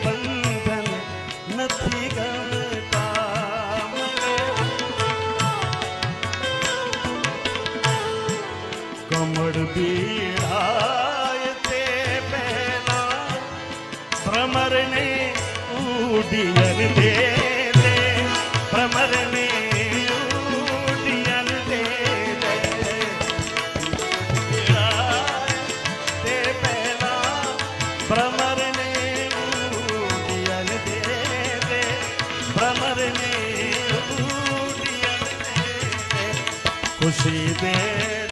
બંધન નથી ગમતા. કમળ પીળાય તે પહેલા ભ્રમરને ઉડિયન દે દે, ભ્રમરને ઉડિયન દે દે. પીળાય તે પહેલા ભ્રમરને ઉડિયન દે દે, ભ્રમરને ઉડિયન દે દે. ખુશી દે